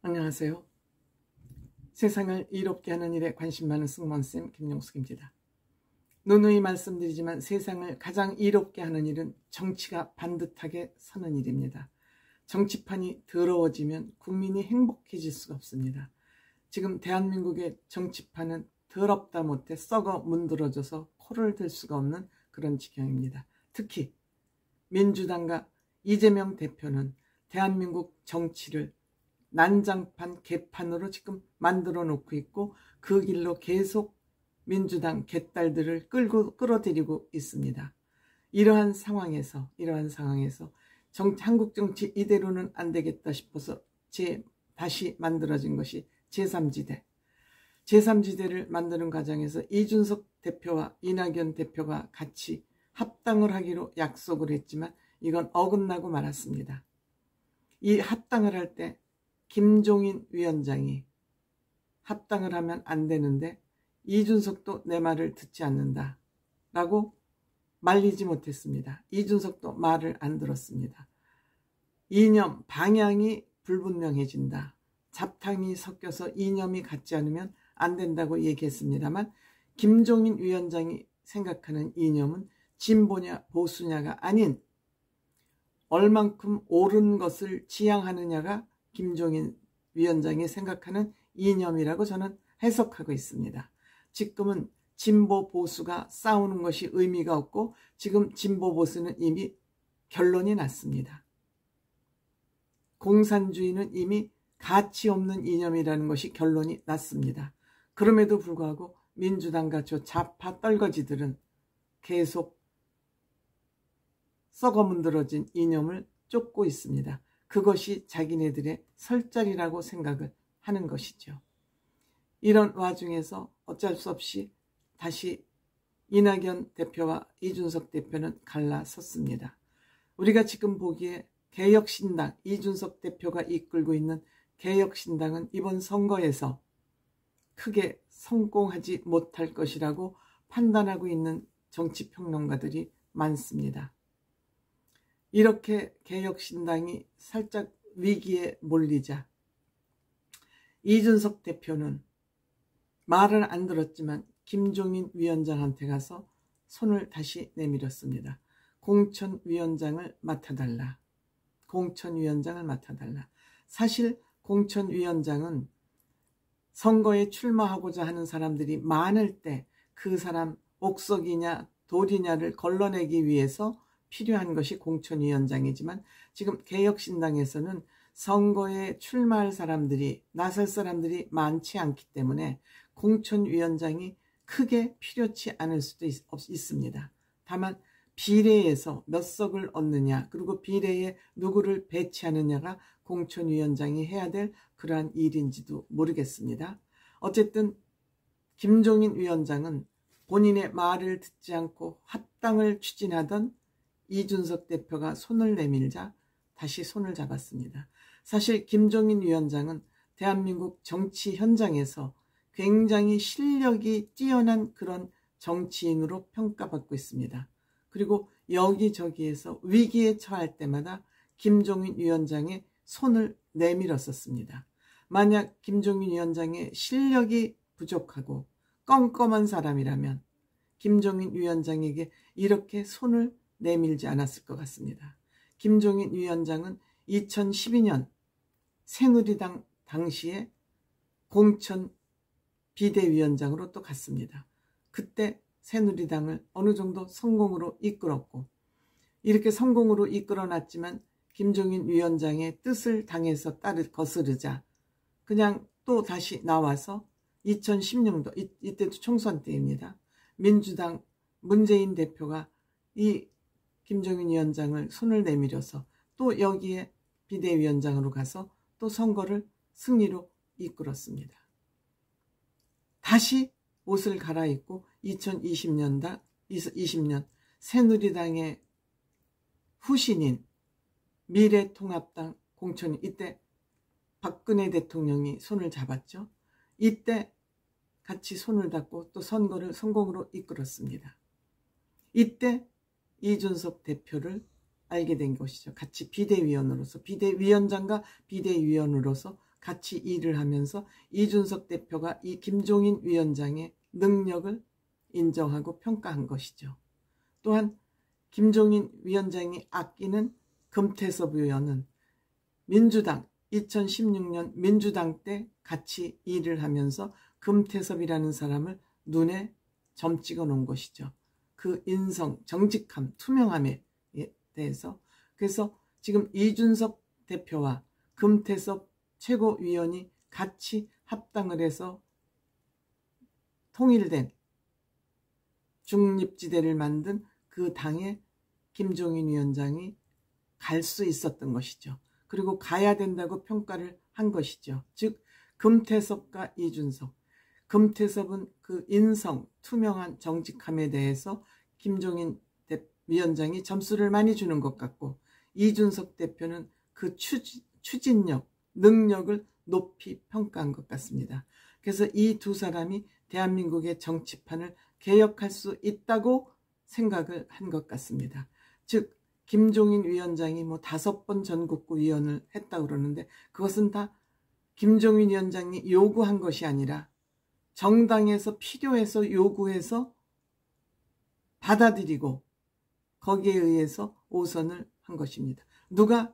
안녕하세요. 세상을 이롭게 하는 일에 관심 많은 승무원쌤 김용숙입니다. 누누이 말씀드리지만 세상을 가장 이롭게 하는 일은 정치가 반듯하게 서는 일입니다. 정치판이 더러워지면 국민이 행복해질 수가 없습니다. 지금 대한민국의 정치판은 더럽다 못해 썩어 문드러져서 코를 들 수가 없는 그런 지경입니다. 특히 민주당과 이재명 대표는 대한민국 정치를 난장판 개판으로 지금 만들어 놓고 있고 그 길로 계속 민주당 개딸들을 끌어들이고 있습니다. 이러한 상황에서 한국 정치 이대로는 안 되겠다 싶어서 다시 만들어진 것이 제3지대. 제3지대를 만드는 과정에서 이준석 대표와 이낙연 대표가 같이 합당을 하기로 약속을 했지만 이건 어긋나고 말았습니다. 이 합당을 할 때 김종인 위원장이 합당을 하면 안 되는데 이준석도 내 말을 듣지 않는다 라고 말리지 못했습니다. 이준석도 말을 안 들었습니다. 이념, 방향이 불분명해진다. 잡탕이 섞여서 이념이 같지 않으면 안 된다고 얘기했습니다만 김종인 위원장이 생각하는 이념은 진보냐 보수냐가 아닌 얼만큼 옳은 것을 지향하느냐가 김종인 위원장이 생각하는 이념이라고 저는 해석하고 있습니다. 지금은 진보 보수가 싸우는 것이 의미가 없고 지금 진보 보수는 이미 결론이 났습니다. 공산주의는 이미 가치 없는 이념이라는 것이 결론이 났습니다. 그럼에도 불구하고 민주당과 저 좌파 떨거지들은 계속 썩어문드러진 이념을 쫓고 있습니다. 그것이 자기네들의 설 자리라고 생각을 하는 것이죠. 이런 와중에서 어쩔 수 없이 다시 이낙연 대표와 이준석 대표는 갈라섰습니다. 우리가 지금 보기에 개혁신당, 이준석 대표가 이끌고 있는 개혁신당은 이번 선거에서 크게 성공하지 못할 것이라고 판단하고 있는 정치평론가들이 많습니다. 이렇게 개혁신당이 살짝 위기에 몰리자 이준석 대표는 말을 안 들었지만 김종인 위원장한테 가서 손을 다시 내밀었습니다. 공천위원장을 맡아달라. 공천위원장을 맡아달라. 사실 공천위원장은 선거에 출마하고자 하는 사람들이 많을 때 그 사람 옥석이냐 돌이냐를 걸러내기 위해서 필요한 것이 공천위원장이지만 지금 개혁신당에서는 선거에 출마할 사람들이 나설 사람들이 많지 않기 때문에 공천위원장이 크게 필요치 않을 수도 있습니다. 다만 비례에서 몇 석을 얻느냐 그리고 비례에 누구를 배치하느냐가 공천위원장이 해야 될 그러한 일인지도 모르겠습니다. 어쨌든 김종인 위원장은 본인의 말을 듣지 않고 합당을 추진하던 이준석 대표가 손을 내밀자 다시 손을 잡았습니다. 사실 김종인 위원장은 대한민국 정치 현장에서 굉장히 실력이 뛰어난 그런 정치인으로 평가받고 있습니다. 그리고 여기저기에서 위기에 처할 때마다 김종인 위원장의 손을 내밀었었습니다. 만약 김종인 위원장의 실력이 부족하고 껌껌한 사람이라면 김종인 위원장에게 이렇게 손을 내밀지 않았을 것 같습니다. 김종인 위원장은 2012년 새누리당 당시에 공천 비대위원장으로 또 갔습니다. 그때 새누리당을 어느 정도 성공으로 이끌었고 이렇게 성공으로 이끌어놨지만 김종인 위원장의 뜻을 당해서 거스르자 그냥 또 다시 나와서 2010년도 이때도 총선 때입니다. 민주당 문재인 대표가 이 김종인 위원장을 손을 내밀어서 또 여기에 비대위원장으로 가서 또 선거를 승리로 이끌었습니다. 다시 옷을 갈아입고 2020년 새누리당의 후신인 미래통합당 공천이 이때 박근혜 대통령이 손을 잡았죠. 이때 같이 손을 잡고 또 선거를 성공으로 이끌었습니다. 이때 이준석 대표를 알게 된 것이죠. 같이 비대위원으로서 비대위원장과 비대위원으로서 같이 일을 하면서 이준석 대표가 이 김종인 위원장의 능력을 인정하고 평가한 것이죠. 또한 김종인 위원장이 아끼는 금태섭 의원은 민주당 2016년 민주당 때 같이 일을 하면서 금태섭이라는 사람을 눈에 점 찍어 놓은 것이죠. 그 인성, 정직함, 투명함에 대해서. 그래서 지금 이준석 대표와 금태섭 최고위원이 같이 합당을 해서 통일된 중립지대를 만든 그 당에 김종인 위원장이 갈 수 있었던 것이죠. 그리고 가야 된다고 평가를 한 것이죠. 즉 금태섭과 이준석. 금태섭은 그 인성, 투명한 정직함에 대해서 김종인 위원장이 점수를 많이 주는 것 같고, 이준석 대표는 그 추진력, 능력을 높이 평가한 것 같습니다. 그래서 이 두 사람이 대한민국의 정치판을 개혁할 수 있다고 생각을 한 것 같습니다. 즉 김종인 위원장이 5번 전국구 위원을 했다고 그러는데, 그것은 다 김종인 위원장이 요구한 것이 아니라 정당에서 필요해서 요구해서 받아들이고 거기에 의해서 오선을 한 것입니다. 누가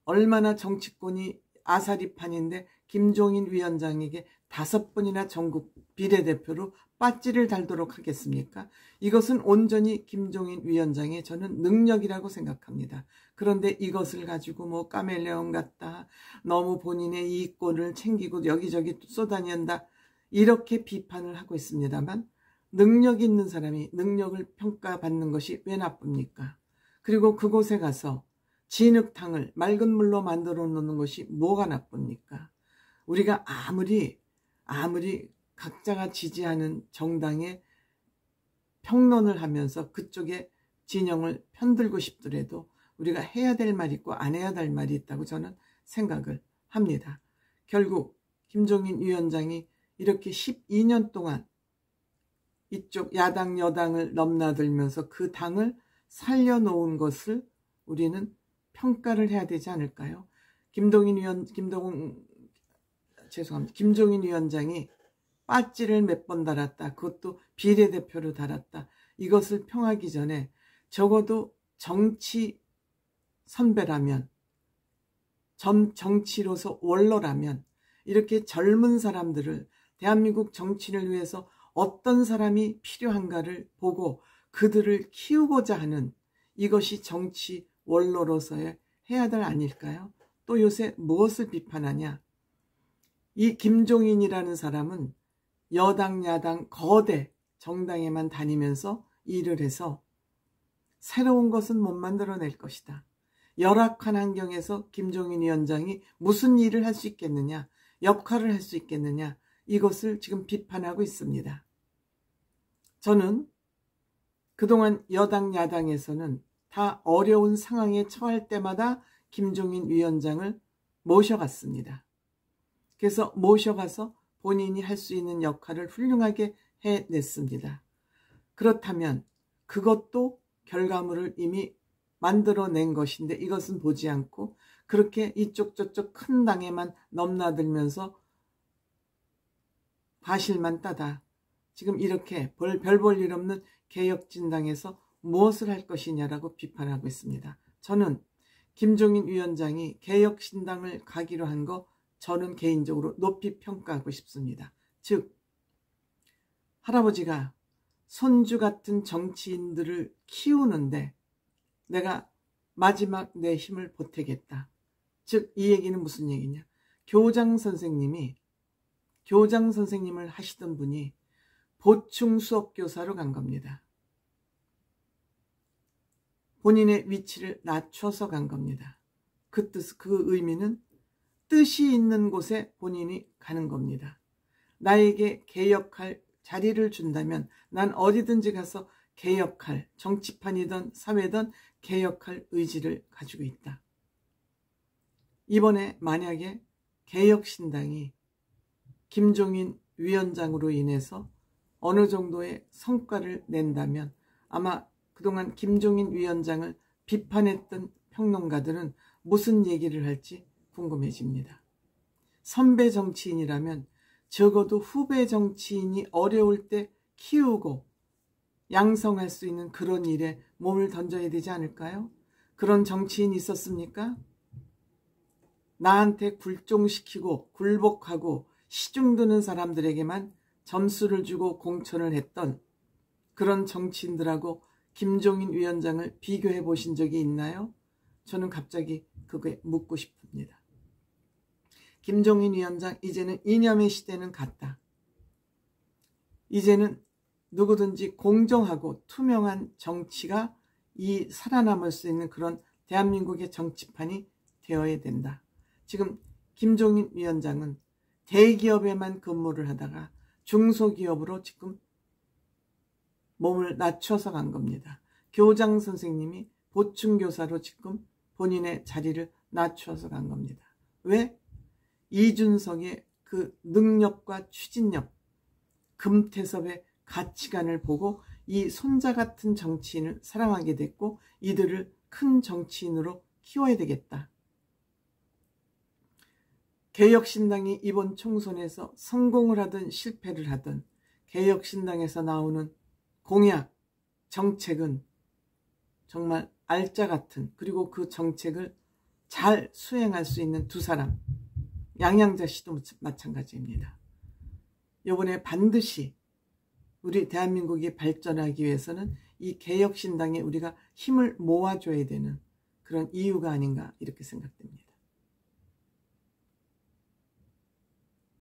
얼마나 정치권이 아사리판인데 김종인 위원장에게 5번이나 전국 비례대표로 빠찌를 달도록 하겠습니까? 이것은 온전히 김종인 위원장의 저는 능력이라고 생각합니다. 그런데 이것을 가지고 카멜레온 같다, 너무 본인의 이익권을 챙기고 여기저기 쏘다닌다, 이렇게 비판을 하고 있습니다만, 능력 있는 사람이 능력을 평가받는 것이 왜 나쁩니까? 그리고 그곳에 가서 진흙탕을 맑은 물로 만들어 놓는 것이 뭐가 나쁩니까? 우리가 아무리 각자가 지지하는 정당에 평론을 하면서 그쪽에 진영을 편들고 싶더라도 우리가 해야 될 말이 있고 안 해야 될 말이 있다고 저는 생각을 합니다. 결국 김종인 위원장이 이렇게 12년 동안 이쪽 야당 여당을 넘나들면서 그 당을 살려놓은 것을 우리는 평가를 해야 되지 않을까요? 김종인 위원장이 빠찌를 몇 번 달았다. 그것도 비례대표로 달았다. 이것을 평하기 전에 적어도 정치 선배라면, 정치로서 원로라면 이렇게 젊은 사람들을, 대한민국 정치를 위해서 어떤 사람이 필요한가를 보고 그들을 키우고자 하는, 이것이 정치 원로로서의 해야 될 아닐까요? 또 요새 무엇을 비판하냐? 이 김종인이라는 사람은 여당 야당 거대 정당에만 다니면서 일을 해서 새로운 것은 못 만들어낼 것이다. 열악한 환경에서 김종인 위원장이 무슨 일을 할 수 있겠느냐, 역할을 할 수 있겠느냐, 이것을 지금 비판하고 있습니다. 저는 그동안 여당 야당에서는 다 어려운 상황에 처할 때마다 김종인 위원장을 모셔갔습니다. 그래서 모셔가서 본인이 할 수 있는 역할을 훌륭하게 해냈습니다. 그렇다면 그것도 결과물을 이미 만들어낸 것인데, 이것은 보지 않고 그렇게 이쪽 저쪽 큰 당에만 넘나들면서 과실만 따다 지금 이렇게 별 볼 일 없는 개혁진당에서 무엇을 할 것이냐라고 비판하고 있습니다. 저는 김종인 위원장이 개혁신당을 가기로 한 거 저는 개인적으로 높이 평가하고 싶습니다. 즉 할아버지가 손주 같은 정치인들을 키우는데 내가 마지막 내 힘을 보태겠다. 즉 이 얘기는 무슨 얘기냐? 교장 선생님을 하시던 분이 보충 수업 교사로 간 겁니다. 본인의 위치를 낮춰서 간 겁니다. 그 의미는 뜻이 있는 곳에 본인이 가는 겁니다. 나에게 개혁할 자리를 준다면 난 어디든지 가서 개혁할, 정치판이든 사회든 개혁할 의지를 가지고 있다. 이번에 만약에 개혁신당이 김종인 위원장으로 인해서 어느 정도의 성과를 낸다면 아마 그동안 김종인 위원장을 비판했던 평론가들은 무슨 얘기를 할지 궁금해집니다. 선배 정치인이라면 적어도 후배 정치인이 어려울 때 키우고 양성할 수 있는 그런 일에 몸을 던져야 되지 않을까요? 그런 정치인이 있었습니까? 나한테 굴종시키고 굴복하고 시중드는 사람들에게만 점수를 주고 공천을 했던 그런 정치인들하고 김종인 위원장을 비교해 보신 적이 있나요? 저는 갑자기 그게 묻고 싶습니다. 김종인 위원장, 이제는 이념의 시대는 갔다. 이제는 누구든지 공정하고 투명한 정치가 살아남을 수 있는 그런 대한민국의 정치판이 되어야 된다. 지금 김종인 위원장은 대기업에만 근무를 하다가 중소기업으로 지금 몸을 낮춰서 간 겁니다. 교장 선생님이 보충교사로 지금 본인의 자리를 낮춰서 간 겁니다. 왜? 이준석의 그 능력과 추진력, 금태섭의 가치관을 보고 이 손자 같은 정치인을 사랑하게 됐고 이들을 큰 정치인으로 키워야 되겠다. 개혁신당이 이번 총선에서 성공을 하든 실패를 하든 개혁신당에서 나오는 공약, 정책은 정말 알짜 같은, 그리고 그 정책을 잘 수행할 수 있는 두 사람, 양양자 씨도 마찬가지입니다. 이번에 반드시 우리 대한민국이 발전하기 위해서는 이 개혁신당에 우리가 힘을 모아줘야 되는 그런 이유가 아닌가 이렇게 생각됩니다.